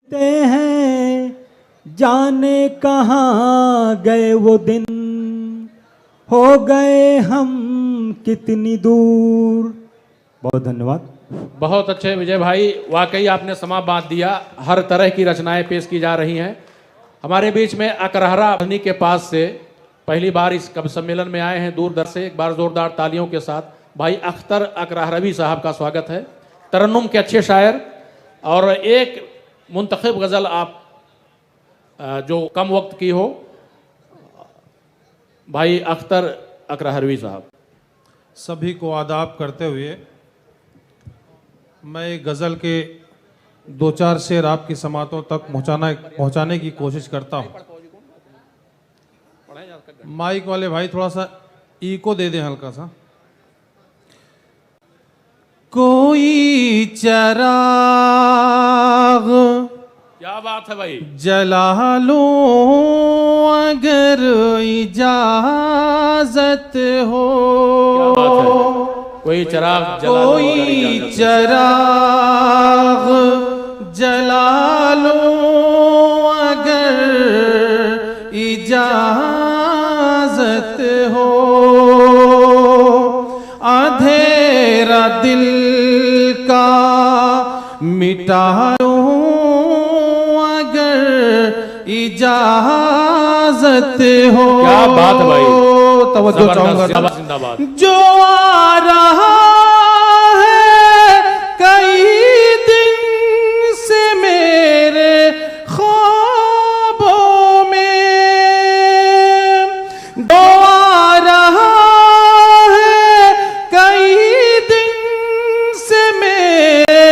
ते हैं जाने कहाँ गए वो दिन, हो गए हम कितनी दूर। बहुत धन्यवाद। बहुत अच्छे विजय भाई, वाकई आपने समा बांध दिया। हर तरह की रचनाएं पेश की जा रही हैं। हमारे बीच में अकरहरा अभनी के पास से पहली बार इस कवि सम्मेलन में आए हैं दूरदर्शन से। एक बार जोरदार तालियों के साथ भाई अख्तर अकरहरवी साहब का स्वागत है। तरन्नुम के अच्छे शायर और एक मुंतखब गज़ल आप जो कम वक्त की हो, भाई अख्तर अकरहरवी साहब। सभी को आदाब करते हुए मैं गज़ल के दो चार शेर आपकी समातों तक पहुंचाने की कोशिश करता हूं। माइक वाले भाई थोड़ा सा इको दे दें हल्का सा। कोई चराग क्या बात है भाई, जला लो अगर इजाजत हो। क्या बात है, कोई चराग जला लो, कोई चराग जला लो अगर इजाजत हो। अंधेरा दिल का मिटा लो अगर इजाजत हो। क्या बात है भाई, तवज्जो चाहूंगा। जिंदाबाद। जो आ रहा है कई दिन से मेरे ख्वाबों में, जो आ रहा है कई दिन से मेरे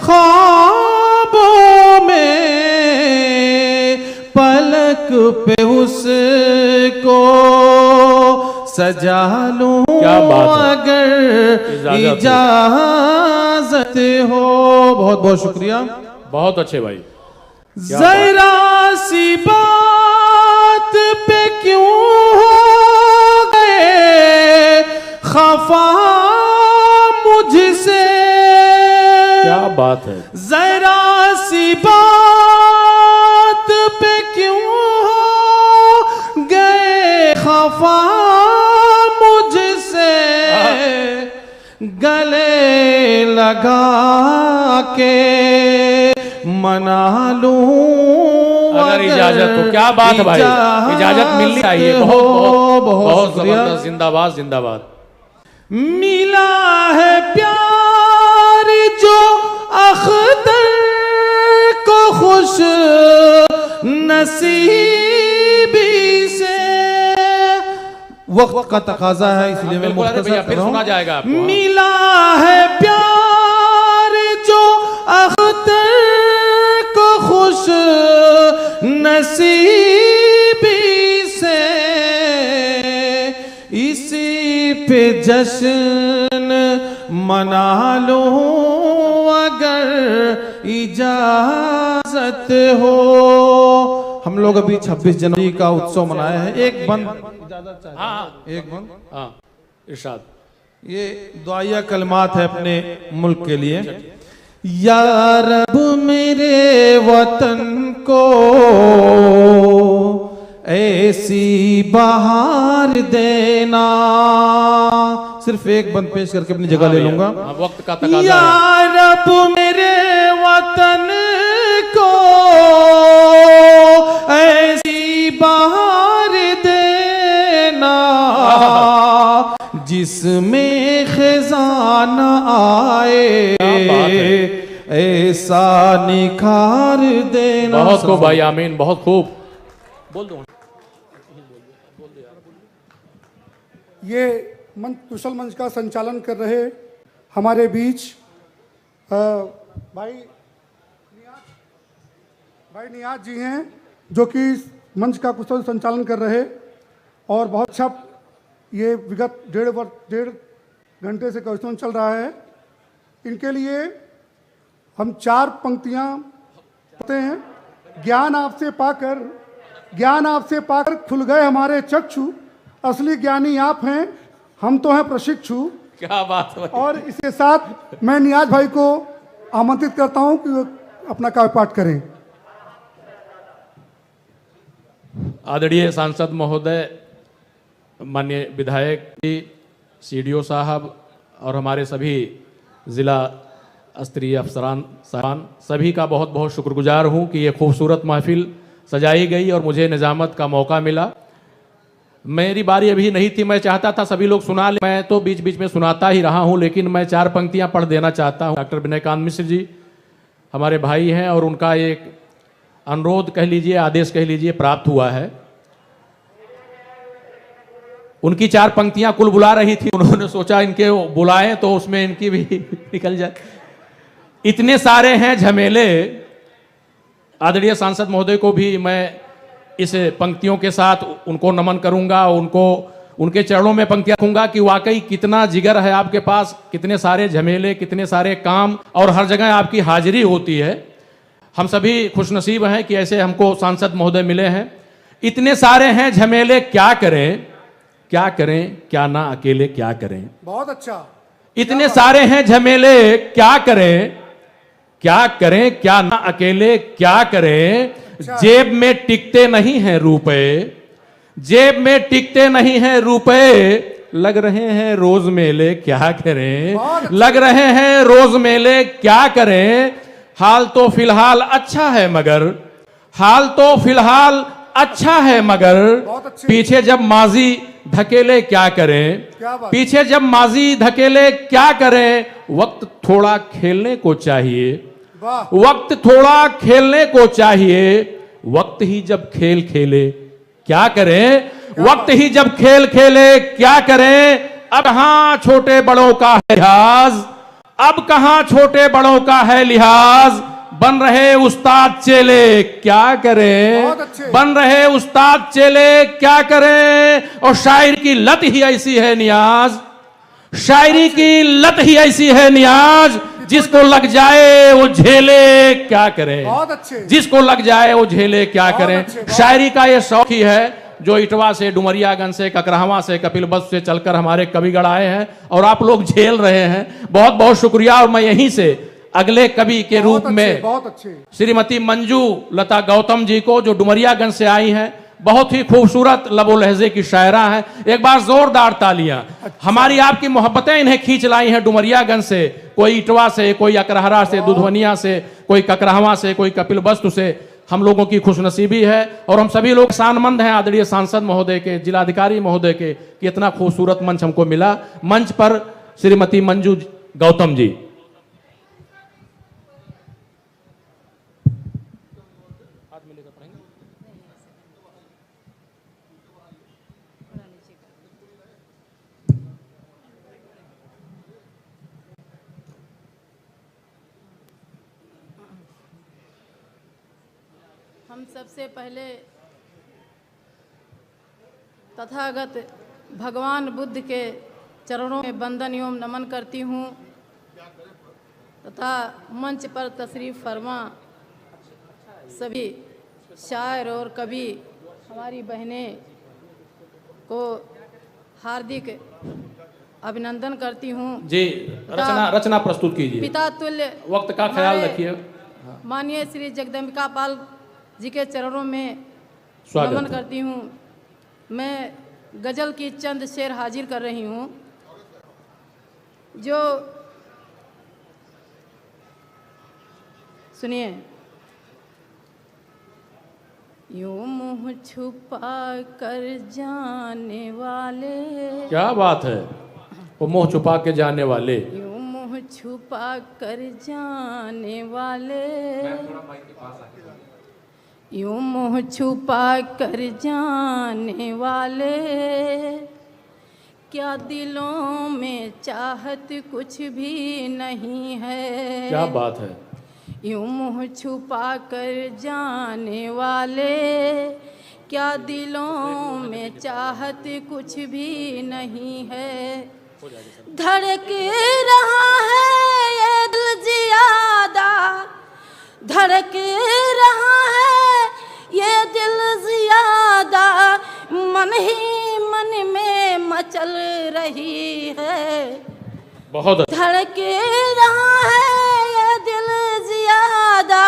ख्वाबों में, पलक पे उसको सजा लूं अगर इजाजत हो। बहुत बहुत शुक्रिया, बहुत अच्छे भाई। जरा सी बात पे क्यों हो गए खफा मुझसे। क्या बात है, जरा सी बात पे क्यों हो गए खफा मुझसे। गले लगा के मना लूं अगर इजाजत हो। क्या बात है भाई, इजाजत मिलनी चाहिए। बहुत बहुत जबरदस्त, जिंदाबाद जिंदाबाद। मिला है प्यार जो अख्तर को खुश नसीबी से। वक्त का तकाजा है इसलिए मैं मुख्तसर कर रहा हूं। जाएगा आपको। मिला है प्यार जो अख्तर को खुश नसीबी से, इसी पे जश्न मना लो अगर इजाजत हो। हम लोग अभी 26 जनवरी का उत्सव मनाए हैं। एक बंद इजाजत चाहिए। हाँ एक बंद, हाँ इरशाद। ये दुआया कलमात है अपने मुल्क के लिए। या रब मेरे वतन को ऐसी बहार देना। सिर्फ एक बंद पेश करके अपनी जगह ले लूंगा। वक्त का तकाजा है। या रब मेरे वतन को ऐसी बहार देना जिसमें खजाना आए, ऐसा निखार देना। बहुत खूब भाई, आमीन, बहुत खूब। बोल दो। ये मंच कुशल मंच का संचालन कर रहे हमारे बीच भाई नियाज जी हैं, जो कि मंच का कुशल संचालन कर रहे और बहुत अच्छा ये विगत डेढ़ घंटे से क्वेश्चन चल रहा है। इनके लिए हम 4 पंक्तियां पढ़ते हैं। ज्ञान आपसे पाकर खुल गए हमारे चक्षु, असली ज्ञानी आप हैं, हम तो हैं प्रशिक्षु। क्या बात है। और इसके साथ मैं नियाज भाई को आमंत्रित करता हूं कि वो अपना काव्य पाठ करें। आदरणीय सांसद महोदय, माननीय विधायक जी, सीडीओ साहब और हमारे सभी जिला स्तरीय अफसरान साहबान, सभी का बहुत बहुत शुक्रगुजार हूं कि ये खूबसूरत महफिल सजाई गई और मुझे निजामत का मौका मिला। मेरी बारी अभी नहीं थी, मैं चाहता था सभी लोग सुना ले, मैं तो बीच बीच में सुनाता ही रहा हूं, लेकिन मैं 4 पंक्तियां पढ़ देना चाहता हूं। डॉक्टर विनयकांत मिश्र जी हमारे भाई हैं और उनका एक अनुरोध कह लीजिए, आदेश कह लीजिए, प्राप्त हुआ है। उनकी 4 पंक्तियां कुल बुला रही थी, उन्होंने सोचा इनके बुलाएं तो उसमें इनकी भी निकल जाए। इतने सारे हैं झमेले। आदरणीय सांसद महोदय को भी मैं इस पंक्तियों के साथ उनको नमन करूंगा, उनके चरणों में पंक्तियां रखूंगा कि वाकई कितना जिगर है आपके पास, कितने सारे झमेले, कितने सारे काम और हर जगह आपकी हाजिरी होती है। हम सभी खुशनसीब हैं कि ऐसे हमको सांसद महोदय मिले हैं। इतने सारे हैं झमेले, क्या करें क्या करें, क्या ना अकेले क्या करें। बहुत अच्छा। इतने सारे हैं झमेले, क्या करें क्या ना अकेले क्या करें। जेब में टिकते नहीं हैं रुपए, जेब में टिकते नहीं हैं रुपए, लग रहे हैं रोज मेले क्या करें, लग रहे हैं रोज मेले क्या करें। हाल तो फिलहाल अच्छा है मगर, हाल तो फिलहाल अच्छा है मगर, पीछे जब माजी धकेले क्या करें, पीछे जब माजी धकेले क्या करें। वक्त थोड़ा खेलने को चाहिए, वक्त थोड़ा खेलने को चाहिए, वक्त ही जब खेल खेले क्या करें, वक्त ही जब खेल खेले क्या करें। अब कहां छोटे बड़ों का है लिहाज, अब कहां छोटे बड़ों का है लिहाज। बन रहे उस्ताद चेले क्या करें, बन रहे उस्ताद चेले क्या करें। और शायरी की लत ही ऐसी है नियाज, शायरी की लत ही ऐसी है नियाज, जिसको लग जाए वो झेले क्या करें, जिसको लग जाए वो झेले क्या करें। शायरी का ये शौक ही है जो इटवा से, डुमरियागंज से, ककरहवा से, कपिलवस्तु से चलकर हमारे कविगढ़ आए हैं और आप लोग झेल रहे हैं। बहुत बहुत शुक्रिया। और मैं यहीं से अगले कवि के रूप में श्रीमती मंजू लता गौतम जी को, जो डुमरियागंज से आई हैं, बहुत ही खूबसूरत लबो लहजे की शायरा है, एक बार जोरदार तालियां। हमारी आपकी मोहब्बतें इन्हें खींच लाई हैं डुमरियागंज से, कोई इटवा से, कोई अकरहरा से, दुधवनिया से, कोई ककरहवा से, कोई कपिलवस्तु से। हम लोगों की खुशनसीबी है और हम सभी लोग एहसानमंद हैं आदरणीय सांसद महोदय के, जिलाधिकारी महोदय के, कि इतना खूबसूरत मंच हमको मिला। मंच पर श्रीमती मंजू गौतम जी। हम सबसे पहले तथागत भगवान बुद्ध के चरणों में वंदन एवं नमन करती हूँ तथा मंच पर तशरीफ फरमा सभी शायर और कवि हमारी बहनें को हार्दिक अभिनंदन करती हूँ। जी, रचना प्रस्तुत कीजिए। पिता तुल्य वक्त का ख्याल रखिए। माननीय श्री जगदम्बिका पाल जी के चरणों में नमन करती हूँ। मैं गजल की चंद शेर हाजिर कर रही हूँ जो सुनिए। यूं मुँह छुपा कर जाने वाले, क्या बात है, वो मुँह छुपा के जाने वाले, यूं मुँह छुपा कर जाने वाले, यूं मुँह छुपा कर जाने वाले, क्या दिलों में चाहत कुछ भी नहीं है। क्या बात है। यूं मुँह छुपा कर जाने वाले, क्या दिलों में चाहत कुछ भी नहीं है। धड़क रहा है ये दिल ज़ियादा, धड़क रहा है ये दिल ज़ियादा, मन ही मन में मचल रही है। बहुत धड़क रहा है ये दिल ज़ियादा,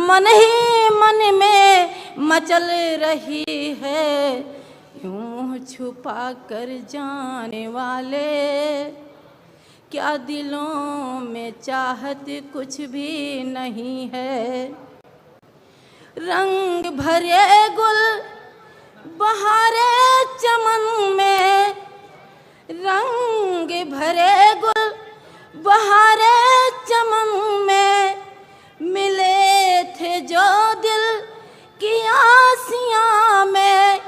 मन ही मन में मचल रही है, यूं छुपा कर जाने वाले, क्या दिलों में चाहत कुछ भी नहीं है। रंग भरे गुल बहारे चमन में, रंग भरे गुल बहारे चमन में, मिले थे जो दिल की आसियां में,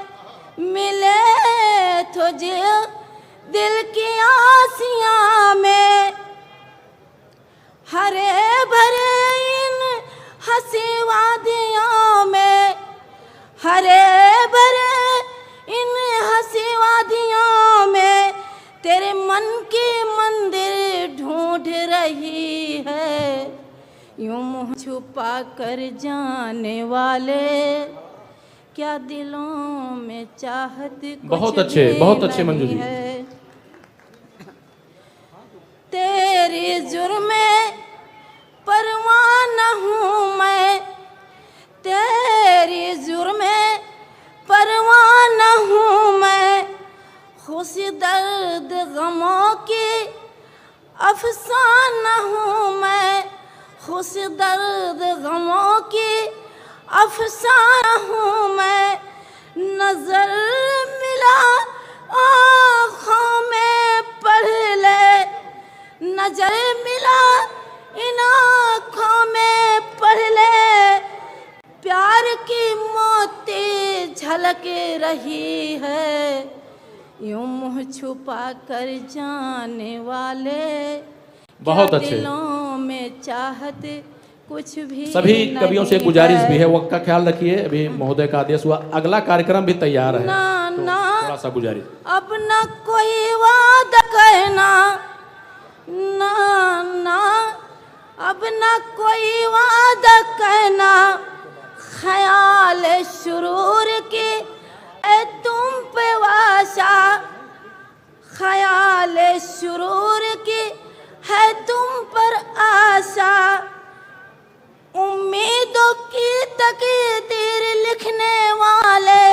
मिले तो जो दिल की आसियां में। हरे भरे इन हंसी वादियों में, हरे भरे इन हंसी वादियों में, तेरे मन की मंदिर ढूंढ रही है, यूं मुँह छुपा कर जाने वाले, क्या दिलों में चाहत कुछ बहुत अच्छे मंजू जी। है। तेरी जुर्मे परवाना हूँ मैं, तेरी जुर्मे परवाना हूँ मैं, खुशी दर्द गमों की अफसाना हूँ मैं, खुशी दर्द गमों की अफसाना हूँ मैं। नजर मिला आँखों में पढ़ ले, नजर मिला इन आँखों में पढ़ ले, प्यार की मोती झलक रही है, यूं मुँह छुपा कर जाने वाले, बहुत क्या अच्छे। दिलों में चाहत कुछ भी सभी कवियों से गुजारिश भी है, है। वक्त का ख्याल रखिए, अभी महोदय का आदेश हुआ, अगला कार्यक्रम भी तैयार है, ना तो ना थोड़ा सा गुजारिश। अब न कोई वादा कहना, ना ना अब न कोई वादा कहना, ख्याल शुरूर की ए तुम पे वाशा, ख्याल शुरूर की है तुम पर आशा, उम्मीदों की तकदीर लिखने वाले,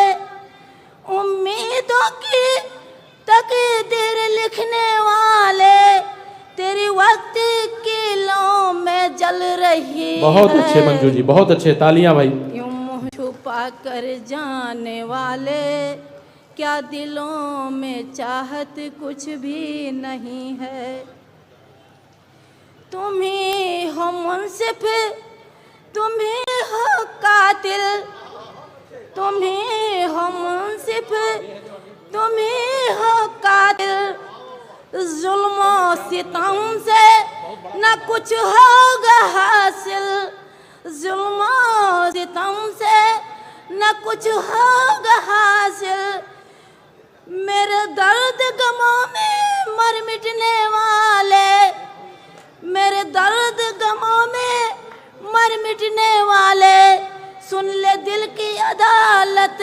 उम्मीदों की तकदीर लिखने वाले, तेरी वक्त की लौ में जल रही है। बहुत अच्छे मंजू जी, बहुत अच्छे, तालियां भाई। यूं मुँह छुपा कर जाने वाले, क्या दिलों में चाहत कुछ भी नहीं है। तुम ही हो मुंसिफ, तुम ही हो कातिल, तुम ही हो मुंसिफ, तुम ही हो कातिल, जुल्म सितम से न कुछ होगा हासिल, जुल्म सितम से न कुछ होगा हासिल, मेरे दर्द गमों में मर मिटने वाले, मेरे दर्द गमों में मर मिटने वाले, सुन ले दिल की अदालत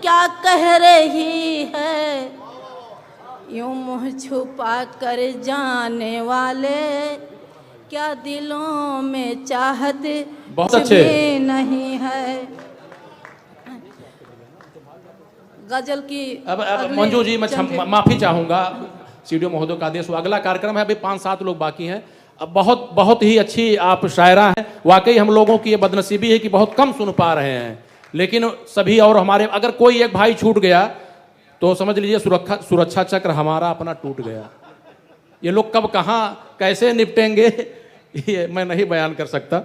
क्या कह रही है, यूं मुँह छुपा कर जाने वाले, क्या दिलों में चाहत बहुत कुछ अच्छे। भी नहीं है। गजल की अब अगले मंजू जी, मैं चंद- माफी चाहूंगा, सीडीओ महोदय का आदेश हुआ, अगला कार्यक्रम है, अभी 5-7 लोग बाकी हैं। अब बहुत बहुत ही अच्छी आप शायरा हैं, वाकई हम लोगों की ये बदनसीबी है कि बहुत कम सुन पा रहे हैं, लेकिन सभी और हमारे, अगर कोई एक भाई छूट गया तो समझ लीजिए सुरक्षा चक्र हमारा अपना टूट गया। ये लोग कब कहाँ कैसे निपटेंगे ये मैं नहीं बयान कर सकता।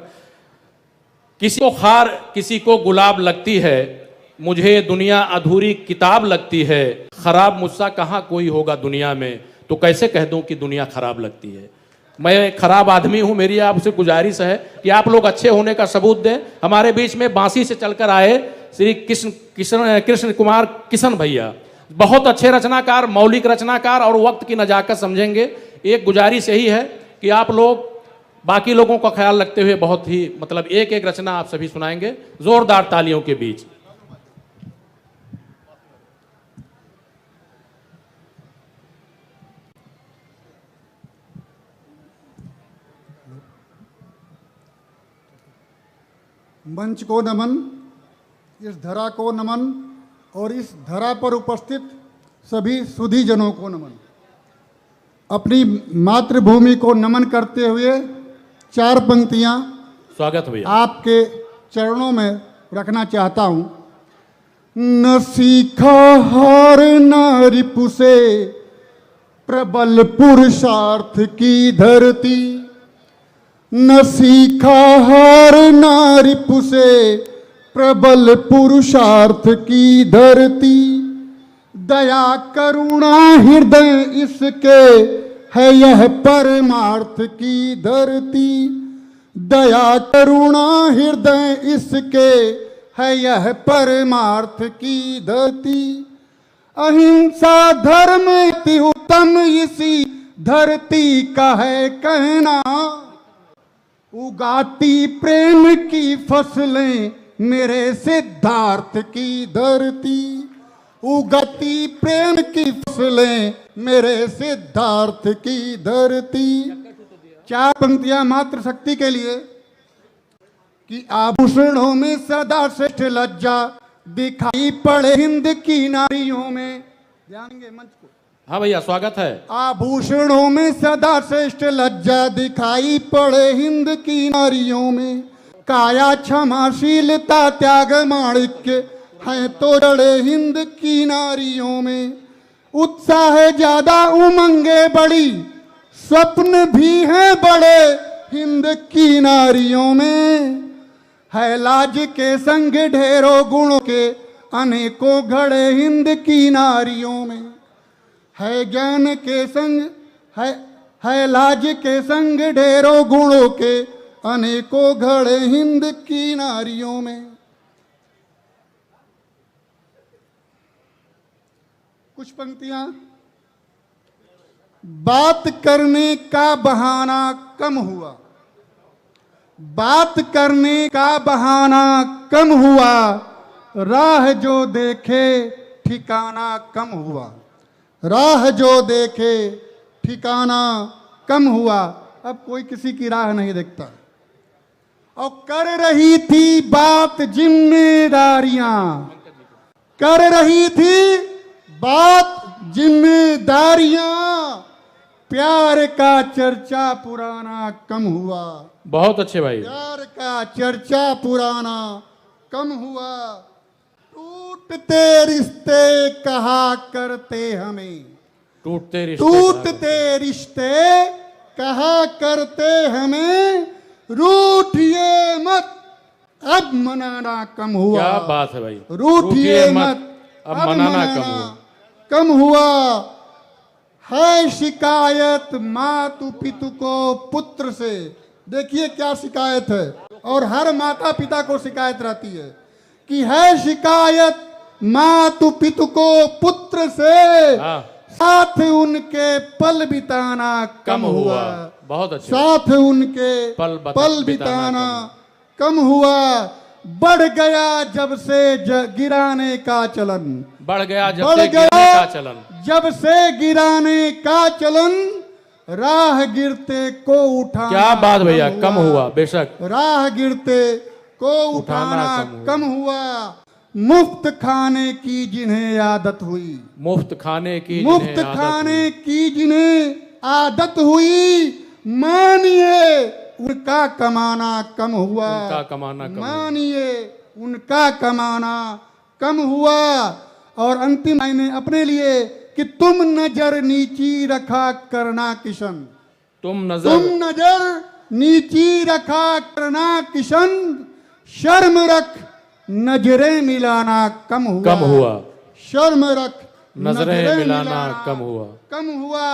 किसी को खार किसी को गुलाब लगती है, मुझे दुनिया अधूरी किताब लगती है, खराब मुझसा कहाँ कोई होगा दुनिया में, तो कैसे कह दूं कि दुनिया खराब लगती है। मैं खराब आदमी हूं, मेरी आपसे गुजारिश है कि आप लोग अच्छे होने का सबूत दें। हमारे बीच में बांसी से चलकर आए श्री कृष्ण कुमार किशन भैया, बहुत अच्छे रचनाकार, मौलिक रचनाकार, और वक्त की नजाकत समझेंगे। एक गुजारिश यही है कि आप लोग बाकी लोगों का ख्याल रखते हुए बहुत ही मतलब एक एक रचना आप सभी सुनाएंगे जोरदार तालियों के बीच। मंच को नमन। इस धरा को नमन और इस धरा पर उपस्थित सभी सुधीजनों को नमन। अपनी मातृभूमि को नमन करते हुए 4 पंक्तियां स्वागत भैया आपके चरणों में रखना चाहता हूं। न सीखा हार न रिपु से प्रबल पुरुषार्थ की धरती, न सीखा हार न रिपु से प्रबल पुरुषार्थ की धरती, दया करुणा हृदय इसके है यह परमार्थ की धरती, दया करुणा हृदय इसके है यह परमार्थ की धरती, अहिंसा धर्म अति उत्तम इसी धरती का है कहना, उगाती प्रेम की फसलें मेरे सिद्धार्थ की धरती, उगती प्रेम की फसलें मेरे सिद्धार्थ की धरती। 4 पंक्तियां मात्र शक्ति के लिए कि आभूषणों में सदा श्रेष्ठ लज्जा दिखाई पड़े हिंद की नारियों में। ध्यान देंगे मंच को। हाँ भैया स्वागत है। आभूषणों में सदा श्रेष्ठ लज्जा दिखाई पड़े हिंद की नारियों में, काया क्षमाशीलता त्याग माणिक्य है तो जड़े हिंद की नारियों में, उत्साह ज्यादा उमंगे बड़ी स्वप्न भी हैं बड़े हिंद की नारियों में, है लाज के संग ढेरों गुणों के अनेकों घड़े हिंद की नारियों में, है ज्ञान के संग है लाज के संग ढेरों गुणों के अनेकों घड़े हिंद की नारियों में। कुछ पंक्तियां। बात करने का बहाना कम हुआ, बात करने का बहाना कम हुआ, राह जो देखे ठिकाना कम हुआ, राह जो देखे ठिकाना कम हुआ। अब कोई किसी की राह नहीं देखता। और कर रही थी बात जिम्मेदारियां, कर रही थी बात जिम्मेदारियां, प्यार का चर्चा पुराना कम हुआ। बहुत अच्छे भाई। प्यार का चर्चा पुराना कम हुआ, टूटते रिश्ते कहा करते हमें, टूटते रिश्ते कहा करते हमें, रूठिए मत अब मनाना कम हुआ। क्या बात है भाई। रूठिए मत अब मनाना कम हुआ। है शिकायत मातु पितु को पुत्र से। देखिए क्या शिकायत है, और हर माता पिता को शिकायत रहती है कि है शिकायत मातु पितु को पुत्र से, साथ उनके पल बिताना कम हुआ। बहुत अच्छा। साथ उनके पल बिताना कम हुआ। बढ़ गया जब से गिराने का चलन, बढ़ गया जब से गिराने का चलन, जब से गिराने का चलन, राह गिरते को उठाना। क्या बात भैया, कम हुआ। बेशक राह गिरते को उठाना कम हुआ। मुफ्त खाने की जिन्हें आदत हुई, मुफ्त खाने की मुफ्त खाने की जिन्हें आदत हुई, मानिए उनका कमाना कम हुआ। उनका कमाना कम, मानिए उनका कमाना कम हुआ। और अंतिम लाइनें अपने लिए कि तुम नजर नीची रखा करना किशन, तुम नजर नीची रखा करना किशन, शर्म रख नजरें मिलाना कम हुआ। कम हुआ। शर्म रख नजरें मिलाना कम हुआ। कम हुआ।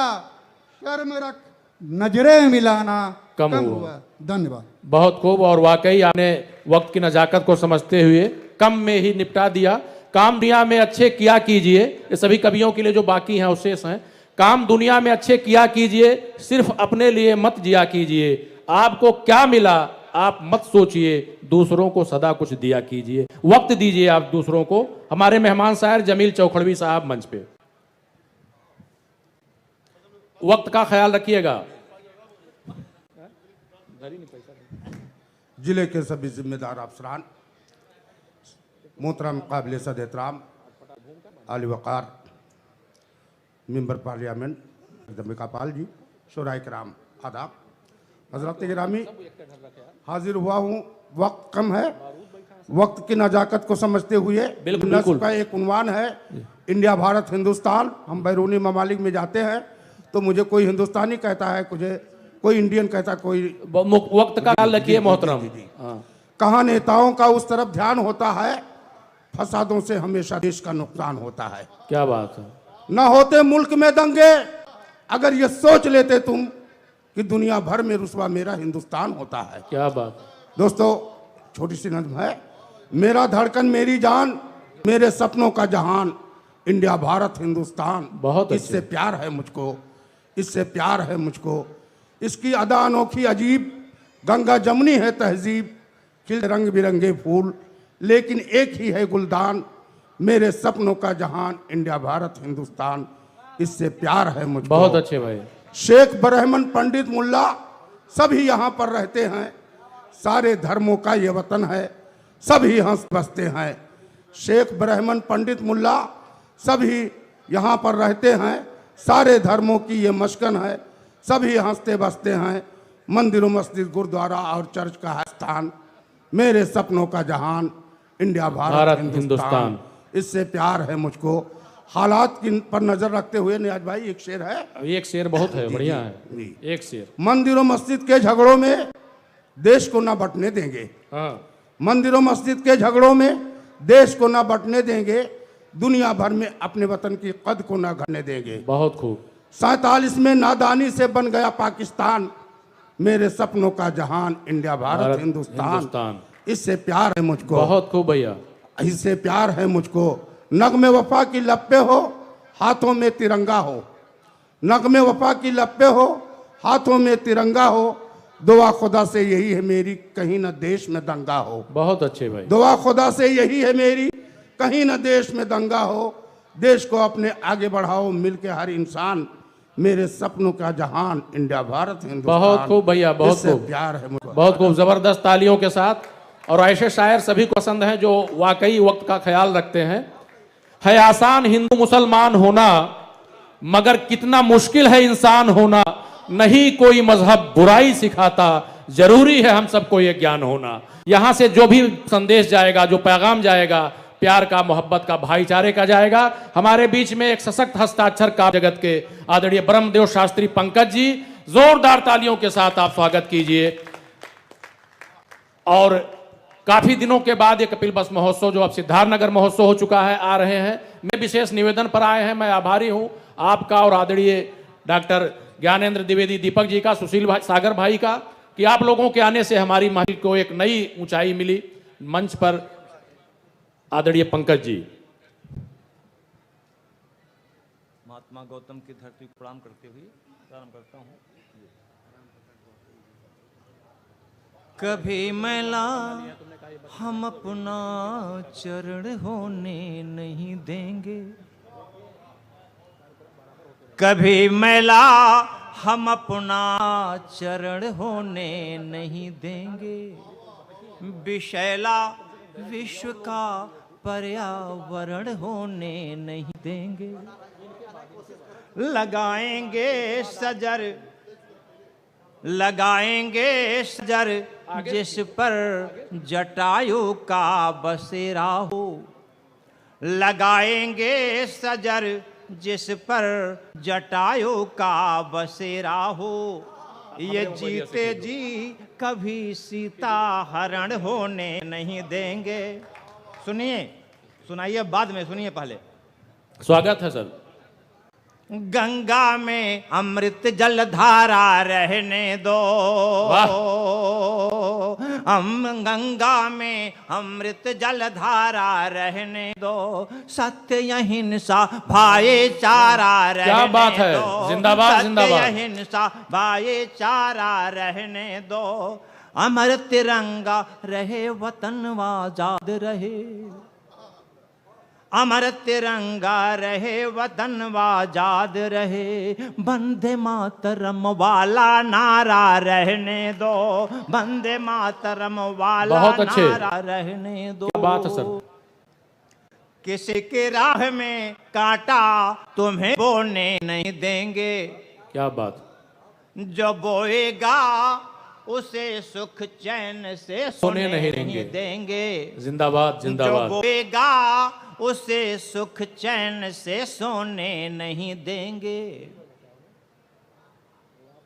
शर्म रख नजरें मिलाना कम हुआ। धन्यवाद। बहुत खूब। और वाकई आपने वक्त की नजाकत को समझते हुए कम में ही निपटा दिया। काम दुनिया में अच्छे किया कीजिए, ये सभी कवियों के लिए जो बाकी हैं अवशेष हैं। काम दुनिया में अच्छे किया कीजिए, सिर्फ अपने लिए मत जिया कीजिए। आपको क्या मिला आप मत सोचिए, दूसरों को सदा कुछ दिया कीजिए। वक्त दीजिए आप दूसरों को। हमारे मेहमान शायर जमील चौखड़वी साहब मंच पे। वक्त का ख्याल रखिएगा। जिले के सभी जिम्मेदार अफसरान, मोहतरम काबिल सद एहतराम आली वक़ार मेंबर पार्लियामेंट जगदम्बिका पाल जी, शोराए कराम, आदाब, हजरत गिरामी, हाजिर हुआ हूँ। वक्त कम है, वक्त की नजाकत को समझते हुए नस्ल का एक उन्वान है इंडिया भारत हिंदुस्तान। हम बैरूनी ममालिक में जाते हैं तो मुझे कोई हिंदुस्तानी कहता है, मुझे कोई इंडियन कहता है, कोई वक्त का ख्याल रखिए मोहतरम। कहाँ नेताओं का उस तरफ ध्यान होता है, फसादों से हमेशा देश का नुकसान होता है। क्या बात है। न होते मुल्क में दंगे अगर ये सोच लेते तुम कि दुनिया भर में रुस्वा मेरा हिंदुस्तान होता है। क्या बात। दोस्तों, छोटी सी नज़्म है। मेरा धड़कन मेरी जान, मेरे सपनों का जहान, इंडिया भारत हिंदुस्तान। बहुत इससे प्यार है मुझको, इससे प्यार है मुझको। इसकी अदा अनोखी अजीब, गंगा जमुनी है तहजीब, खिल रंग बिरंगे फूल लेकिन एक ही है गुलदान। मेरे सपनों का जहान, इंडिया भारत हिंदुस्तान। इससे प्यार है मुझको। बहुत अच्छे भाई। शेख ब्राह्मण पंडित मुल्ला सभी यहाँ पर रहते हैं, सारे धर्मों का ये वतन है, सभी हंस बसते हैं। शेख ब्राह्मण पंडित मुल्ला सभी यहाँ पर रहते हैं, सारे धर्मों की ये मस्कन है, सभी हंसते बसते हैं। मंदिर मस्जिद गुरुद्वारा और चर्च का है स्थान। मेरे सपनों का जहान, इंडिया भारत हिंदुस्तान। इससे प्यार है मुझको। हालात की पर नजर रखते हुए नियाज भाई एक शेर है। एक शेर बहुत है, बढ़िया है एक शेर। मंदिरों मस्जिद के झगड़ों में देश को ना बंटने देंगे। मंदिरों मस्जिद के झगड़ों में देश को ना बंटने देंगे, दुनिया भर में अपने वतन की कद को ना घटने देंगे। बहुत खूब। 47 में नादानी से बन गया पाकिस्तान, मेरे सपनों का जहान, इंडिया भारत हिंदुस्तान। इससे प्यार है मुझको। बहुत खूब भैया। इससे प्यार है मुझको। नगमे वफा की लपे हो, हाथों में तिरंगा हो। नगमे वफा की लपे हो, हाथों में तिरंगा हो। दुआ खुदा से यही है मेरी, कहीं न देश में दंगा हो। बहुत अच्छे भाई। दुआ खुदा से यही है मेरी, कहीं न देश में दंगा हो। देश को अपने आगे बढ़ाओ मिलके हर इंसान, मेरे सपनों का जहान, इंडिया भारत हिंदुस्तान। बहुत खूब भैया, बहुत खूब। प्यार है मुझको। बहुत खूब, जबरदस्त तालियों के साथ। और ऐसे शायर सभी को पसंद हैं जो वाकई वक्त का ख्याल रखते हैं। है आसान हिंदू मुसलमान होना, मगर कितना मुश्किल है इंसान होना। नहीं कोई मजहब बुराई सिखाता, जरूरी है हम सबको ये ज्ञान होना। यहां से जो भी संदेश जाएगा, जो पैगाम जाएगा, प्यार का, मोहब्बत का, भाईचारे का जाएगा। हमारे बीच में एक सशक्त हस्ताक्षर का जगत के आदरणीय ब्रह्मदेव शास्त्री पंकज जी, जोरदार तालियों के साथ आप स्वागत कीजिए। और काफी दिनों के बाद ये कपिल बस महोत्सव, जो अब सिद्धार्थनगर महोत्सव हो चुका है, आ रहे हैं। मैं विशेष निवेदन पर आए हैं। मैं आभारी हूं आपका और आदरणीय डॉक्टर ज्ञानेंद्र द्विवेदी दीपक जी का, सुशील भाई, सागर भाई का, कि आप लोगों के आने से हमारी महफिल को एक नई ऊंचाई मिली। मंच पर आदरणीय पंकज जी। महात्मा गौतम की धरती को प्रणाम करते हुए प्रारंभ करता हूँ। कभी मैला हम अपना चरण होने नहीं देंगे, कभी मैला हम अपना चरण होने नहीं देंगे। विशैला विश्व का पर्यावरण होने नहीं देंगे। लगाएंगे सजर जिस पर जटायु का बसेरा हो। लगाएंगे सजर जिस पर जटायु का बसेरा हो। ये जीते जी कभी सीता हरण होने नहीं देंगे। सुनिए, सुनाइए बाद में, सुनिए पहले। स्वागत है सर। गंगा में अमृत जल धारा रहने दो। हम गंगा में अमृत जल धारा रहने दो। सत्य अहिंसा भाईचारा रहने दो। क्या बात है, जिंदाबाद जिंदाबाद। सत्य अहिंसा भाईचारा रहने दो। अमर तिरंगा रहे, वतन आजाद रहे। अमर तिरंगा रहे, वतन आजाद रहे। वंदे मातरम वाला नारा रहने दो। वंदे मातरम वाला नारा रहने दो। क्या बात है सर। किसी के राह में कांटा तुम्हें बोने नहीं देंगे। क्या बात। जो बोएगा उसे सुख चैन से सोने नहीं देंगे। जिंदाबाद जो जिंदाबाद। बोएगा उसे सुख चैन से सोने नहीं देंगे।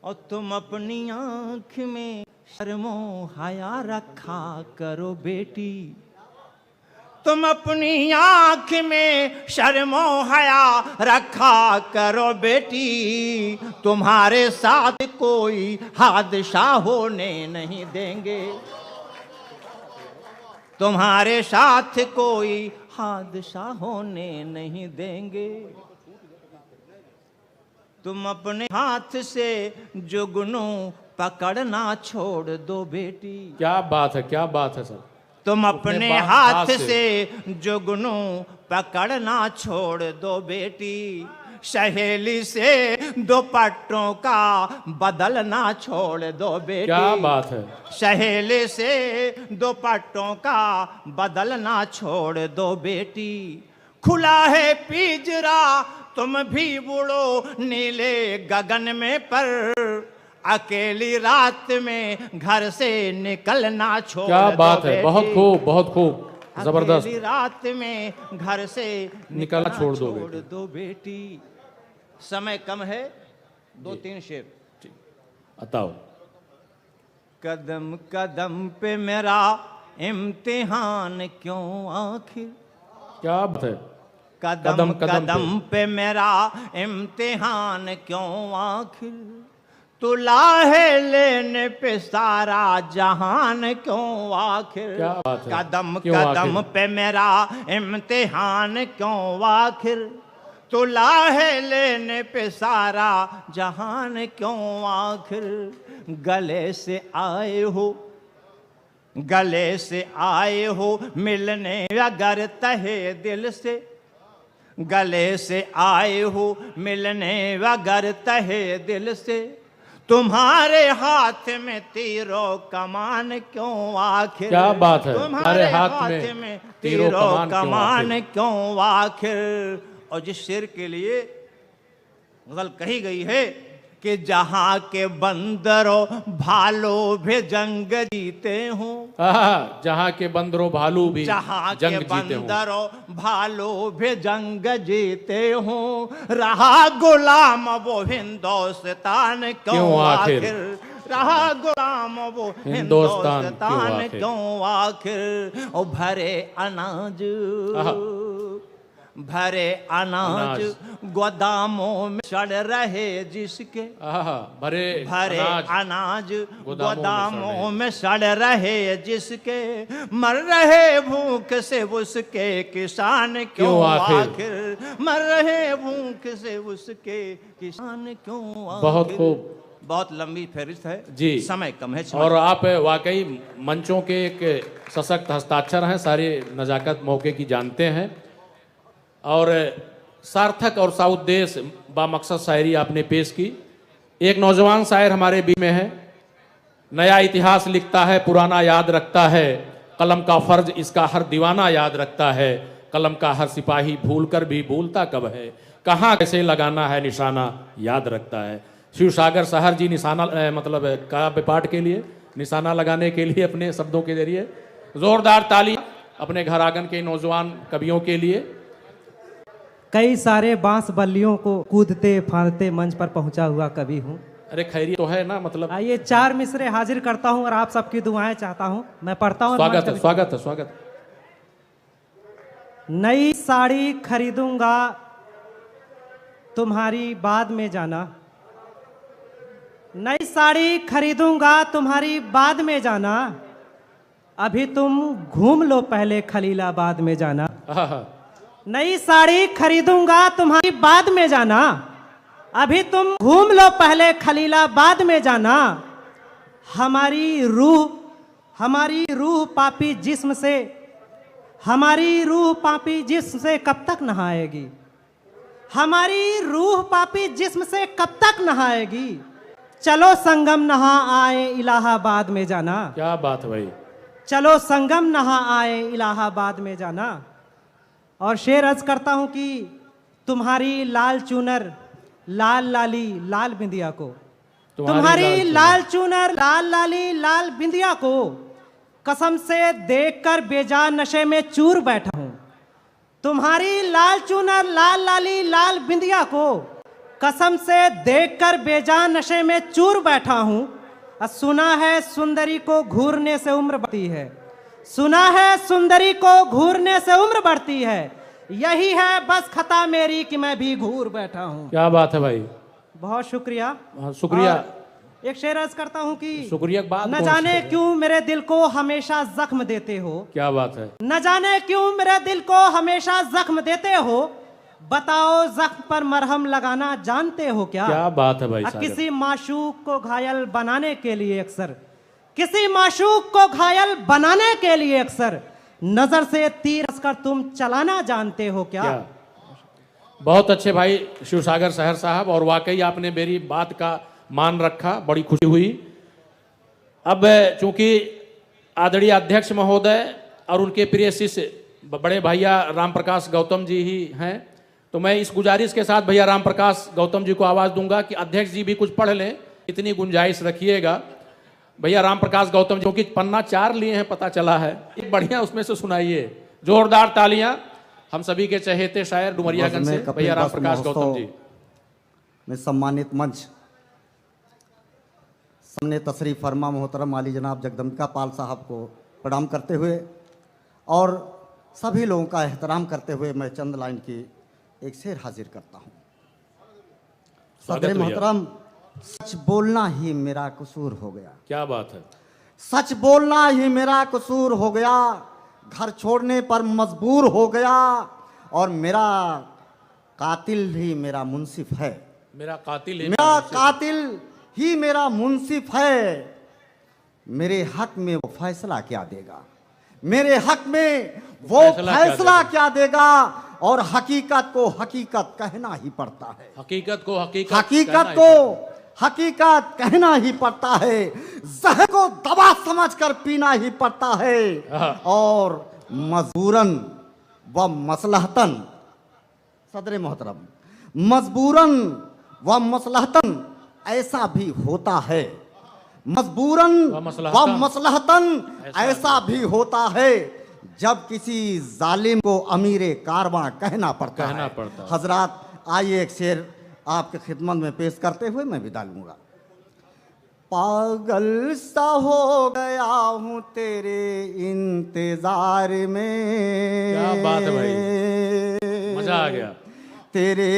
और तुम अपनी आंख में शर्मो हया रखा करो बेटी। तुम अपनी आंख में शर्मो हया रखा करो बेटी। तुम्हारे साथ कोई हादसा होने नहीं देंगे। तुम्हारे साथ कोई हादसा होने नहीं देंगे। तुम अपने हाथ से जुगनू पकड़ना छोड़ दो बेटी। क्या बात है, क्या बाट है सर। तुम अपने हाथ से जुगनू पकड़ना छोड़ दो बेटी। सहेली से दुपट्टों का बदलना छोड़ दो बेटी। क्या बात है। सहेली से दुपट्टों का बदलना छोड़ दो बेटी। खुला है पिंजरा तुम भी उड़ो नीले गगन में, पर अकेली रात में घर से निकलना छोड़ दो। क्या बात है, बहुत खूब बहुत खूब, जबरदस्त। अकेली रात में घर से निकलना छोड़ दो बेटी। समय कम है, 2-3 शेर बताओ। कदम कदम पे मेरा इम्तिहान क्यों आखिर। क्या बात है। कदम कदम पे मेरा इम्तिहान क्यों आखिर। तुला है लेने पे सारा जहान क्यों आखिर। क्या बात है। कदम क्यों कदम आखिर? पे मेरा इम्तिहान क्यों आखिर। तुला है लेने पे सारा जहान क्यों आखिर। गले से आए हो, गले से आए हो मिलने अगर तहे दिल से। गले से आए हो मिलने अगर तहे दिल से। तुम्हारे हाथ में तीरों कमान क्यों आखिर। क्या बात है। तुम्हारे हाथ में तीरों कमान क्यों आखिर। और जिस शेर के लिए गजल कही गई है कि जहां के बंदरों भालू भी जंग जीते हूँ। जहां के बंदरों भालू भी जहां जंग के जीते हों। बंदरों भालू भी जंग जीते हूँ। रहा गुलाम वो हिंदुस्तान क्यों आखिर। रहा गुलाम वो हिंदुस्तान क्यों आखिर। और भरे अनाज गोदामों में सड़ रहे जिसके। भरे अनाज गोदामों में सड़ रहे जिसके। मर रहे भूख से उसके किसान क्यों आखिर। मर रहे भूख से उसके किसान क्यों आखिर। बहुत खूब, बहुत लंबी फहरिस्त है जी, समय कम है। और आप वाकई मंचों के एक सशक्त हस्ताक्षर हैं, सारी नजाकत मौके की जानते हैं और सार्थक और साउद्देश बामकसद शायरी आपने पेश की। एक नौजवान शायर हमारे बीच में है, नया इतिहास लिखता है पुराना याद रखता है। कलम का फर्ज इसका हर दीवाना याद रखता है। कलम का हर सिपाही भूल कर भी भूलता कब है। कहाँ कैसे लगाना है निशाना याद रखता है। शिव सागर सहर जी निशाना मतलब काव्य पाठ के लिए निशाना लगाने के लिए अपने शब्दों के जरिए जोरदार ताली अपने घर आंगन के नौजवान कवियों के लिए। कई सारे बांस बल्लियों को कूदते फांदते मंच पर पहुंचा हुआ कवि हूँ। अरे खैरियत तो है ना, मतलब आइए 4 मिसरे हाजिर करता हूँ और आप सबकी दुआएं चाहता हूँ। मैं पढ़ता हूँ। स्वागत है, स्वागत है, स्वागत। नई साड़ी खरीदूंगा तुम्हारी बाद में जाना। नई साड़ी खरीदूंगा तुम्हारी बाद में जाना। अभी तुम घूम लो पहले खलीलाबाद में जाना। नई साड़ी खरीदूंगा तुम्हारी बाद में जाना। अभी तुम घूम लो पहले खलीलाबाद में जाना। हमारी रूह पापी जिस्म से, हमारी रूह पापी जिस्म से कब तक नहाएगी। हमारी रूह पापी जिस्म से कब तक नहाएगी। चलो संगम नहा आए इलाहाबाद में जाना। क्या बात है भाई। चलो संगम नहा आए इलाहाबाद में जाना। और शेर अर्ज करता हूं कि तुम्हारी लाल चूनर लाल लाली लाल बिंदिया को, तुम्हारी लाल चूनर लाल लाली लाल बिंदिया को कसम से देखकर बेजान नशे में चूर बैठा हूं। तुम्हारी लाल चूनर लाल लाली लाल बिंदिया को कसम से देखकर बेजान नशे में चूर बैठा हूं। सुना है सुंदरी को घूरने से उम्र बढ़ती है, सुना है सुंदरी को घूरने से उम्र बढ़ती है, यही है बस खता मेरी कि मैं भी घूर बैठा हूं। क्या बात है भाई, बहुत शुक्रिया। शुक्रिया। एक शेर अर्ज करता हूं कि शुक्रिया बात न जाने क्यों मेरे दिल को हमेशा जख्म देते हो। क्या बात है। न जाने क्यों मेरे दिल को हमेशा जख्म देते हो, बताओ जख्म पर मरहम लगाना जानते हो क्या। क्या बात है भाई साहब। किसी माशूक को घायल बनाने के लिए अक्सर, किसी माशूक को घायल बनाने के लिए अक्सर नजर से तीर कर तुम चलाना जानते हो क्या। बहुत अच्छे भाई शिवसागर शहर साहब, और वाकई आपने मेरी बात का मान रखा, बड़ी खुशी हुई। अब चूंकि आदरणीय अध्यक्ष महोदय और उनके प्रिय शिष्य बड़े भैया राम प्रकाश गौतम जी ही हैं, तो मैं इस गुजारिश के साथ भैया राम प्रकाश गौतम जी को आवाज दूंगा कि अध्यक्ष जी भी कुछ पढ़ लें, इतनी गुंजाइश रखिएगा। भैया राम प्रकाश गौतम जी, क्योंकि पन्ना 4 लिए हैं पता चला है, एक बढ़िया उसमें से सुनाइए। जोरदार तालियां हम सभी के चहेते शायर डुमरियागंज से भैया राम प्रकाश गौतम जी। में सम्मानित मंच सामने तशरीफ फरमा मोहतरम आली जनाब जगदम्बिका पाल साहब को प्रणाम करते हुए और सभी लोगों का एहतराम करते हुए मैं चंद लाइन की एक शेर हाजिर करता हूँ। सदर मोहतरम, सच बोलना ही मेरा कसूर हो गया। क्या बात है। सच बोलना ही मेरा कसूर हो गया, घर छोड़ने पर मजबूर हो गया, और मेरा कातिल ही मेरा मुंसिफ है। मेरा कातिल ही मेरा कातिल ही मेरा मुंसिफ है। मेरे हक में वो फैसला क्या देगा, मेरे हक में वो फैसला क्या देगा। और हकीकत को हकीकत कहना ही पड़ता है, हकीकत को हकीकत कहना ही पड़ता है। जहर को दवा समझकर पीना ही पड़ता है, और मजबूरन व मसलहतन, सदर मोहतरम, मजबूरन व मसलहतन ऐसा भी होता है, मजबूरन व मसलहतन ऐसा भी होता है, जब किसी जालिम को अमीरे कारवां कहना पड़ता है। हजरात, आइए एक शेर आपके खिदमत में पेश करते हुए मैं विदा लूंगा। पागल सा हो गया हूँ तेरे इंतजार में। क्या बात है भाई, मजा आ गया। तेरे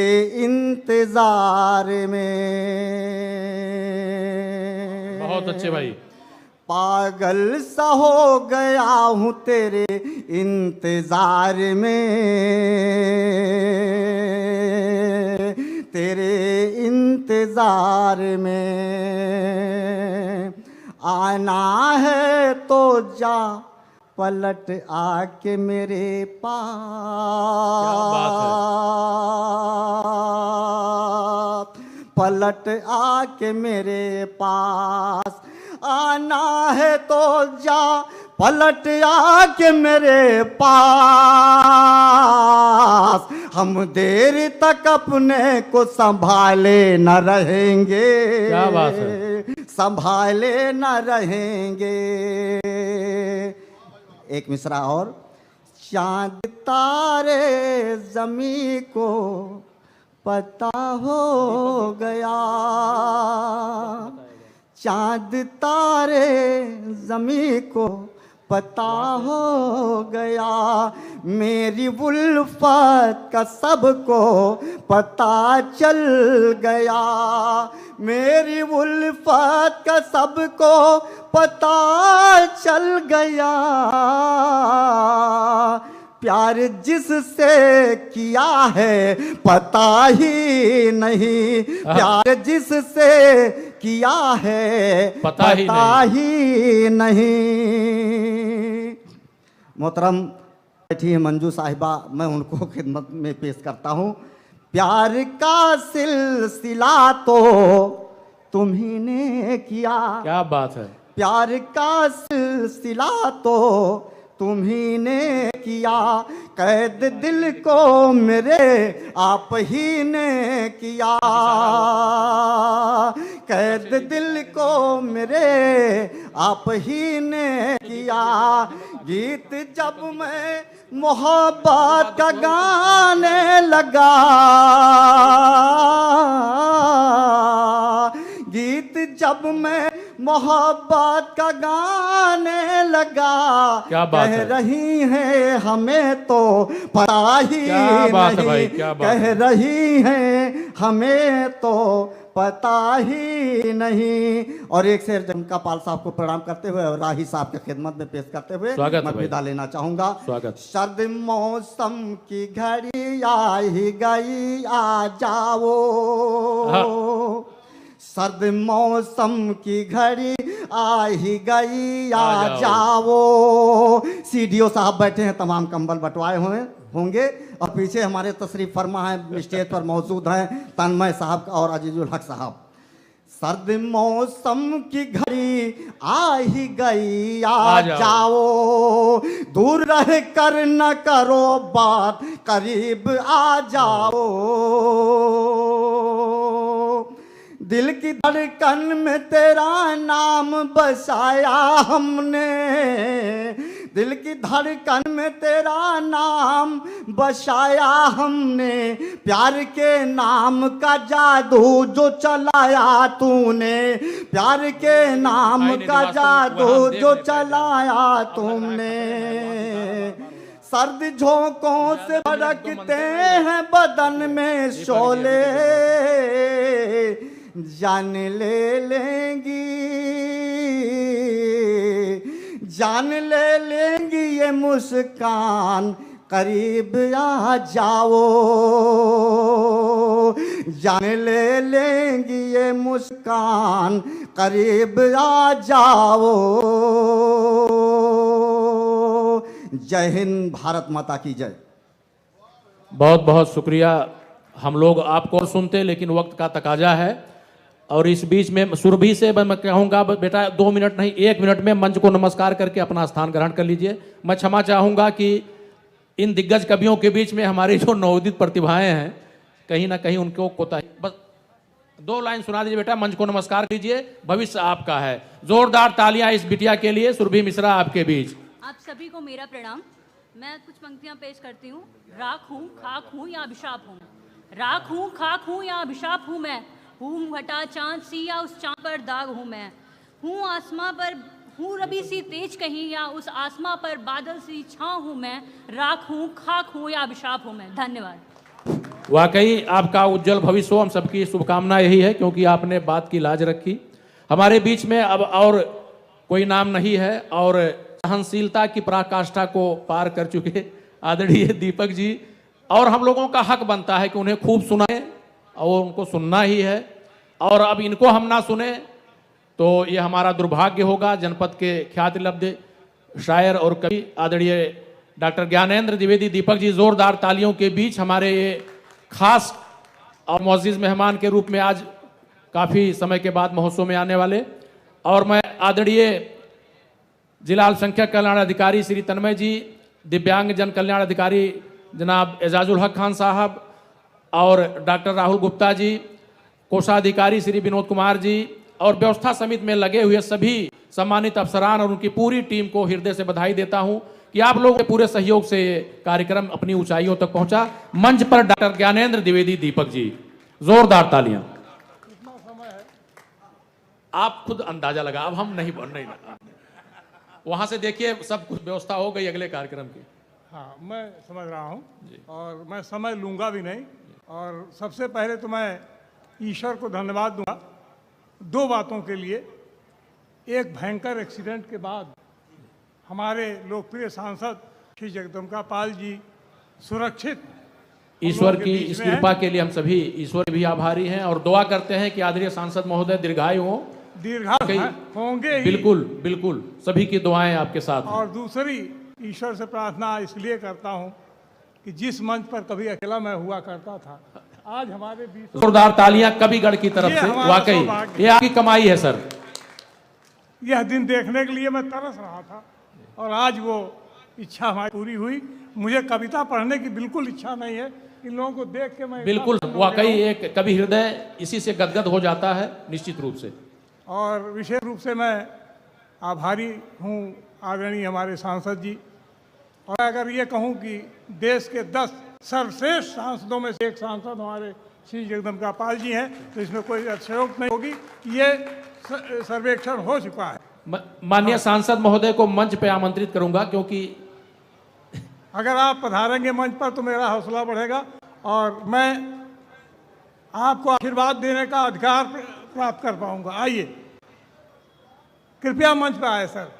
इंतजार में। बहुत अच्छे भाई। पागल सा हो गया हूँ तेरे इंतजार में, तेरे इंतजार में। आना है तो जा पलट आके मेरे पास। क्या बात है। पलट आके मेरे पास। आना है तो जा पलट आके मेरे पास। हम देर तक अपने को संभाले न रहेंगे। क्या बात है। संभाले न रहेंगे। एक मिसरा और। चांद तारे जमी को पता हो गया। चांद तारे जमी को पता हो गया। मेरी उल्फत का सबको पता चल गया। मेरी उल्फत का सबको पता चल गया। प्यार जिससे किया है पता ही नहीं। प्यार जिससे किया है पता ही नहीं। मोहतरम बैठी है मंजू साहिबा, मैं उनको खिदमत में पेश करता हूँ। प्यार का सिलसिला तो तुम्ही ने किया। क्या बात है। प्यार का सिलसिला तो तुम्ही ने किया, कैद दिल को मेरे आप ही ने किया, कैद दिल को मेरे आप ही ने किया। गीत जब मैं मोहब्बत का गाने लगा, गीत जब मैं मोहब्बत का गाने लगा, कह रही है हमें तो पता ही नहीं, कह रही है हमें तो पता ही नहीं। और एक शेर जमका पाल साहब को प्रणाम करते हुए और राही साहब की खिदमत में पेश करते हुए मैं विदा लेना चाहूंगा। सर्द मौसम की घड़ी आई गई, आ जाओ, सर्द मौसम की घड़ी आ ही गई, आ जाओ। सीडीओ साहब बैठे हैं, तमाम कंबल बंटवाए हुए होंगे और पीछे हमारे तशरीफ फरमा है, स्टेज पर मौजूद हैं तन्मय साहब और अजीजुल हक साहब। सर्द मौसम की घड़ी आ ही गई, आ जाओ, दूर रह कर न करो बात, करीब आ जाओ। दिल की धड़कन में तेरा नाम बसाया हमने, दिल की धड़कन में तेरा नाम बसाया हमने, प्यार के नाम का जादू जो चलाया तूने, प्यार के नाम का जादू जो चलाया तुमने। सर्द झोंकों से भड़कते हैं बदन में शोले, जान ले लेंगी, जान ले लेंगी ये मुस्कान, करीब आ जाओ, जान ले लेंगी ये मुस्कान, करीब आ जाओ। जय हिंद, भारत माता की जय। बहुत बहुत शुक्रिया। हम लोग आपको सुनते लेकिन वक्त का तकाजा है और इस बीच में सुरभि से मैं कहूँगा बेटा 2 मिनट नहीं 1 मिनट में मंच को नमस्कार करके अपना स्थान ग्रहण कर लीजिए। मैं क्षमा चाहूँगा कि इन दिग्गज कवियों के बीच में हमारी जो नवोदित प्रतिभाएं हैं कहीं ना कहीं उनको कोताही, बस 2 लाइन सुना दीजिए बेटा, मंच को नमस्कार कीजिए, भविष्य आपका है। जोरदार तालियां इस बिटिया के लिए। सुरभि मिश्रा आपके बीच। आप सभी को मेरा प्रणाम। मैं कुछ पंक्तियां पेश करती हूँ। राख हूँ, खाक हूँ या अभिशाप हूँ, राख हूँ, खाक हूँ या अभिशाप हूँ मैं, हूँ घटा चांद सी या उस चांद पर दाग हूँ मैं, हूँ आसमां पर हूँ रबी सी तेज कहीं या उस आसमां पर बादल सी छाँव हूँ मैं, राख हूँ, खाक हूँ या अभिशाप हूँ मैं। धन्यवाद। वाकई आपका उज्जवल भविष्य हो, हम सबकी शुभकामना यही है क्योंकि आपने बात की लाज रखी। हमारे बीच में अब और कोई नाम नहीं है और सहनशीलता की पराकाष्ठा को पार कर चुके आदरणीय दीपक जी, और हम लोगों का हक बनता है कि उन्हें खूब सुनाएं और उनको सुनना ही है। और अब इनको हम ना सुने तो ये हमारा दुर्भाग्य होगा। जनपद के ख्याति लब्ध शायर और कवि आदरणीय डॉक्टर ज्ञानेंद्र द्विवेदी दीपक जी जोरदार तालियों के बीच हमारे ये खास और मुअज़्ज़िज़ मेहमान के रूप में आज काफ़ी समय के बाद महोत्सव में आने वाले। और मैं आदरणीय जिला अल्पसंख्यक कल्याण अधिकारी श्री तन्मय जी, दिव्यांग जन कल्याण अधिकारी जनाब एजाजुल हक खान साहब और डॉक्टर राहुल गुप्ता जी, कोषाधिकारी श्री विनोद कुमार जी और व्यवस्था समिति में लगे हुए सभी सम्मानित अफसरान और उनकी पूरी टीम को हृदय से बधाई देता हूं कि आप लोगों के पूरे सहयोग से ये कार्यक्रम अपनी ऊंचाइयों तक पहुंचा। मंच पर डॉक्टर ज्ञानेंद्र द्विवेदी दीपक जी, जोरदार तालियां। आप खुद अंदाजा लगा, अब हम नहीं बोल रहे, वहां से देखिए सब कुछ व्यवस्था हो गई अगले कार्यक्रम की। हाँ, मैं समझ रहा हूँ और मैं समय लूँगा भी नहीं। और सबसे पहले तो मैं ईश्वर को धन्यवाद दूंगा 2 बातों के लिए। एक भयंकर एक्सीडेंट के बाद हमारे लोकप्रिय सांसद श्री जगदम्बिका पाल जी सुरक्षित, ईश्वर की इस कृपा के लिए हम सभी ईश्वर भी आभारी हैं और दुआ करते हैं कि आदरणीय सांसद महोदय दीर्घायु हो, दीर्घायु होंगे। बिल्कुल बिल्कुल, सभी की दुआएं आपके साथ। और दूसरी ईश्वर से प्रार्थना इसलिए करता हूं कि जिस मंच पर कभी अकेला मैं हुआ करता था, आज हमारे बीच जोरदार तालियां कविगढ़ की तरफ से। वाकई ये आपकी कमाई है सर। यह दिन देखने के लिए मैं तरस रहा था और आज वो इच्छा हमारी पूरी हुई। मुझे कविता पढ़ने की बिल्कुल इच्छा नहीं है, इन लोगों को देख के मैं बिल्कुल वाकई एक कवि हृदय इसी से गदगद हो जाता है निश्चित रूप से। और विशेष रूप से मैं आभारी हूँ आदरणीय हमारे सांसद जी। और अगर ये कहूँ कि देश के 10 सर्वश्रेष्ठ सांसदों में से एक सांसद हमारे श्री जगदम्बिका पाल जी हैं, तो इसमें कोई अतिशयोक्ति नहीं होगी। ये सर्वेक्षण हो चुका है। माननीय सांसद महोदय को मंच पे आमंत्रित करूंगा, क्योंकि अगर आप पधारेंगे मंच पर तो मेरा हौसला बढ़ेगा और मैं आपको आशीर्वाद देने का अधिकार प्राप्त कर पाऊंगा। आइए, कृपया मंच पर आए सर।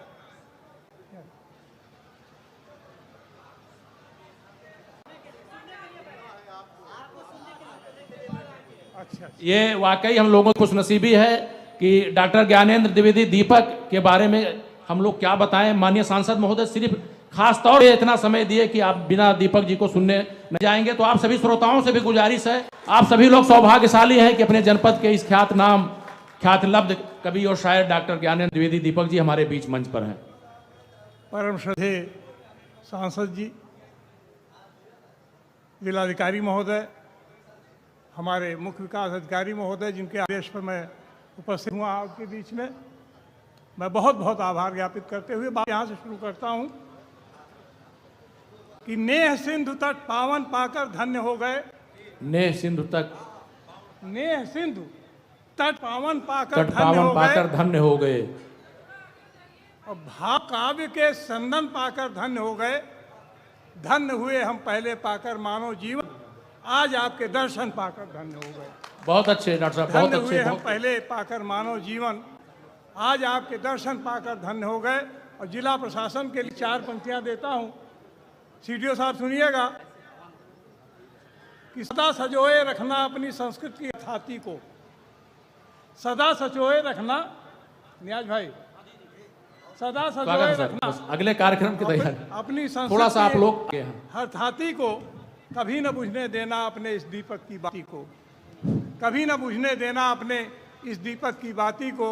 अच्छा, ये वाकई हम लोगों की खुशनसीबी है कि डॉक्टर ज्ञानेंद्र द्विवेदी दीपक के बारे में हम लोग क्या बताएं। माननीय सांसद महोदय सिर्फ खास तौर पे इतना समय दिए कि आप बिना दीपक जी को सुनने न जाएंगे। तो आप सभी श्रोताओं से भी गुजारिश है, आप सभी लोग सौभाग्यशाली हैं कि अपने जनपद के इस ख्यात नाम ख्यातलब्ध कवि और शायर डॉक्टर ज्ञानेंद्र द्विवेदी दीपक जी हमारे बीच मंच पर हैं। परम श्रद्धेय सांसद जी, जिलाधिकारी महोदय, हमारे मुख्य विकास अधिकारी महोदय, जिनके आदेश पर मैं उपस्थित हुआ आपके बीच में, मैं बहुत बहुत आभार ज्ञापित करते हुए बात यहाँ से शुरू करता हूँ कि नेह सिंधु तट पावन पाकर धन्य हो गए। नेह सिंधु तक, नेह सिंधु तट पावन पाकर तट पावन पाकर धन्य हो गए। और भाव काव्य के संदन पाकर धन्य हो गए। धन्य हुए हम पहले पाकर मानव जीवन, आज आपके दर्शन पाकर धन्य हो गए। बहुत अच्छे डॉक्टर साहब, बहुत धन्य हुए अच्छे। हम पहले पाकर मानव जीवन, आज आपके दर्शन पाकर धन्य हो गए। और जिला प्रशासन के लिए 4 पंक्तियां देता हूं। सीडीओ साहब सुनिएगा कि सदा सजोए रखना अपनी संस्कृति की छाती को, सदा सजोए रखना। नियाज भाई, सदा सजोए रखना अगले कार्यक्रम की तैयारी अपनी संस्कृति, थोड़ा सा आप लोग हर छाती को, कभी न बुझने देना अपने इस दीपक की बाती को, कभी न बुझने देना अपने इस दीपक की बाती को।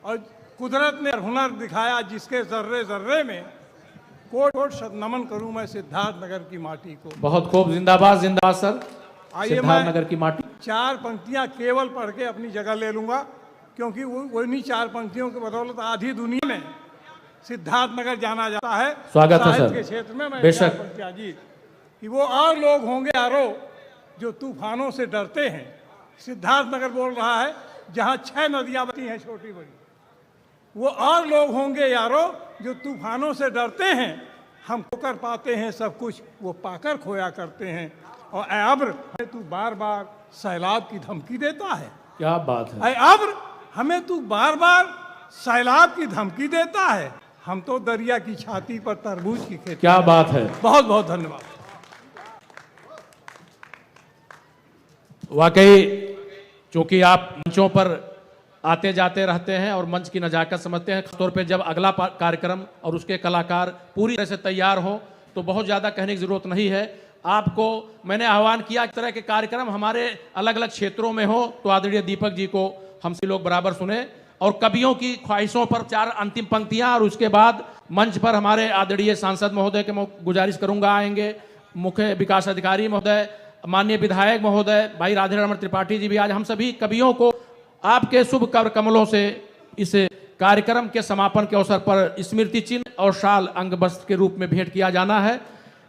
और कुदरत ने हुनर दिखाया जिसके जर्रे जर्रे में, कोट कोट नमन करूं मैं सिद्धार्थ नगर की माटी को। बहुत खूब, जिंदाबाद जिंदाबाद सर। आइए, सिद्धार्थ नगर की माटी। 4 पंक्तियां केवल पढ़ के अपनी जगह ले लूंगा, क्योंकि वो इन्हीं 4 पंक्तियों के बदौलत आधी दुनिया में सिद्धार्थ नगर जाना जाता है। स्वागत है सर। के क्षेत्र में मैं बेशक। 4 पंक्तियां जी कि वो और लोग होंगे यारो जो तूफानों से डरते हैं। सिद्धार्थ नगर बोल रहा है जहां 6 नदियां बहती हैं छोटी बड़ी। वो और लोग होंगे यारो जो तूफानों से डरते हैं। हम खोकर पाते हैं सब कुछ, वो पाकर खोया करते हैं। और ऐ अब्र, हमें तू बार बार सैलाब की धमकी देता है। क्या बात है। ऐ अब्र, हमें तू बार बार सैलाब की धमकी देता है। हम तो दरिया की छाती पर तरबूज की खेती। क्या बात है। बहुत बहुत धन्यवाद। वाकई चूंकि आप मंचों पर आते जाते रहते हैं और मंच की नजाकत समझते हैं, खासतौर पे जब अगला कार्यक्रम और उसके कलाकार पूरी तरह से तैयार हो तो बहुत ज़्यादा कहने की ज़रूरत नहीं है। आपको मैंने आह्वान किया इस तरह के कार्यक्रम हमारे अलग अलग क्षेत्रों में हो तो आदरणीय दीपक जी को हम सभी लोग बराबर सुने। और कवियों की ख्वाहिशों पर 4 अंतिम पंक्तियां, और उसके बाद मंच पर हमारे आदरणीय सांसद महोदय के गुजारिश करूंगा आएंगे, मुख्य विकास अधिकारी महोदय, माननीय विधायक महोदय भाई राधे रमण त्रिपाठी जी भी। आज हम सभी कवियों को आपके शुभ कर कमलों से इस कार्यक्रम के समापन के अवसर पर स्मृति चिन्ह और शाल अंग वस्त्र के रूप में भेंट किया जाना है।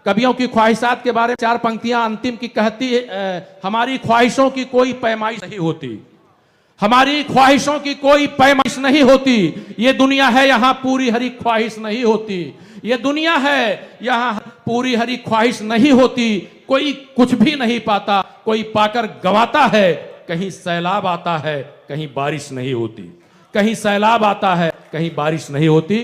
कवियों की ख्वाहिशात के बारे में 4 पंक्तियां अंतिम की कहती है, हमारी ख्वाहिशों की कोई पैमाइश नहीं होती, हमारी ख्वाहिशों की कोई पैमाइश नहीं होती। ये दुनिया है यहाँ पूरी हरी ख्वाहिश नहीं होती, ये दुनिया है यहाँ पूरी हरी ख्वाहिश नहीं होती। कोई कुछ भी नहीं पाता, कोई पाकर गवाता है। कहीं सैलाब आता है, कहीं बारिश नहीं होती, कहीं सैलाब आता है, कहीं बारिश नहीं होती।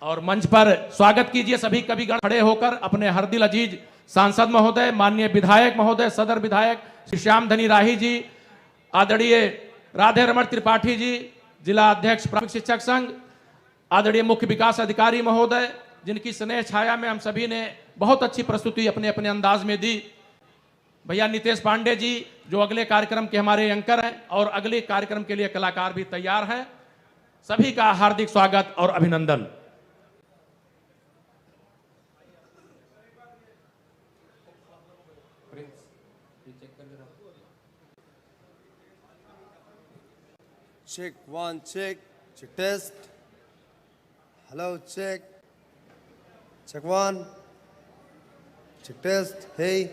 और मंच पर स्वागत कीजिए सभी कविगण खड़े होकर अपने हर दिल अजीज सांसद महोदय, माननीय विधायक महोदय, सदर विधायक श्री श्याम धनी राही जी, आदरणीय राधे रमण त्रिपाठी जी, जिला अध्यक्ष प्राथमिक शिक्षक संघ, आदरणीय मुख्य विकास अधिकारी महोदय, जिनकी स्नेह छाया में हम सभी ने बहुत अच्छी प्रस्तुति अपने अपने अंदाज में दी। भैया नितेश पांडे जी जो अगले कार्यक्रम के हमारे एंकर हैं और अगले कार्यक्रम के लिए कलाकार भी तैयार हैं, सभी का हार्दिक स्वागत और अभिनंदन। Check, 1, check, check test. Hello, check. Check 1. Check test. Hey.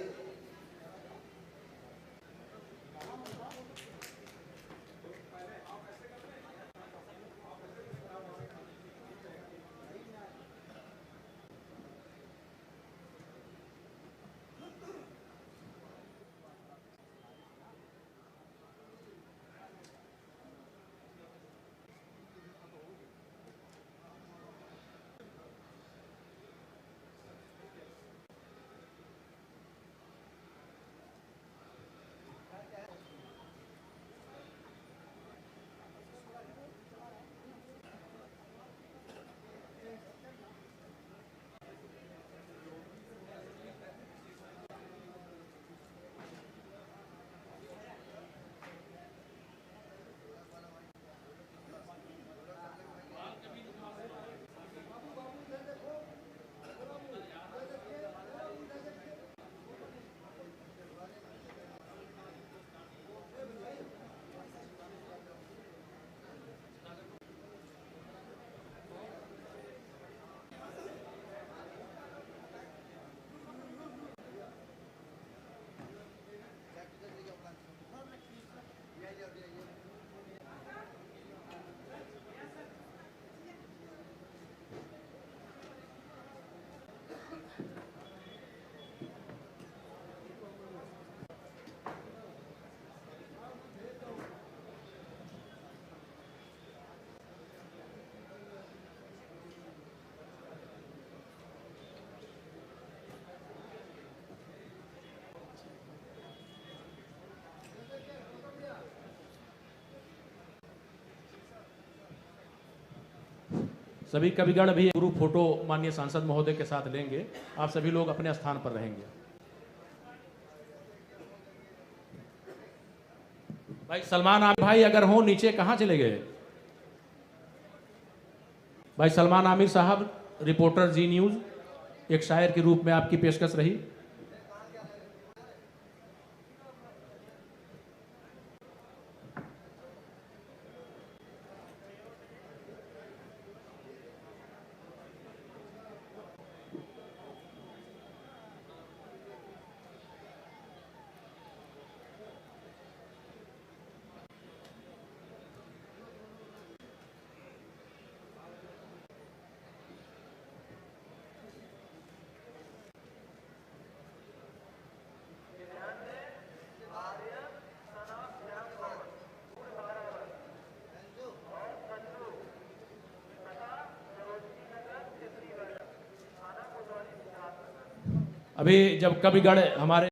सभी कविगण भी ग्रुप फोटो माननीय सांसद महोदय के साथ लेंगे। आप सभी लोग अपने स्थान पर रहेंगे। भाई सलमान आमिर भाई अगर हो नीचे, कहां चले गए? भाई सलमान आमिर साहब, रिपोर्टर जी न्यूज, एक शायर के रूप में आपकी पेशकश रही। अभी जब कविगण हमारे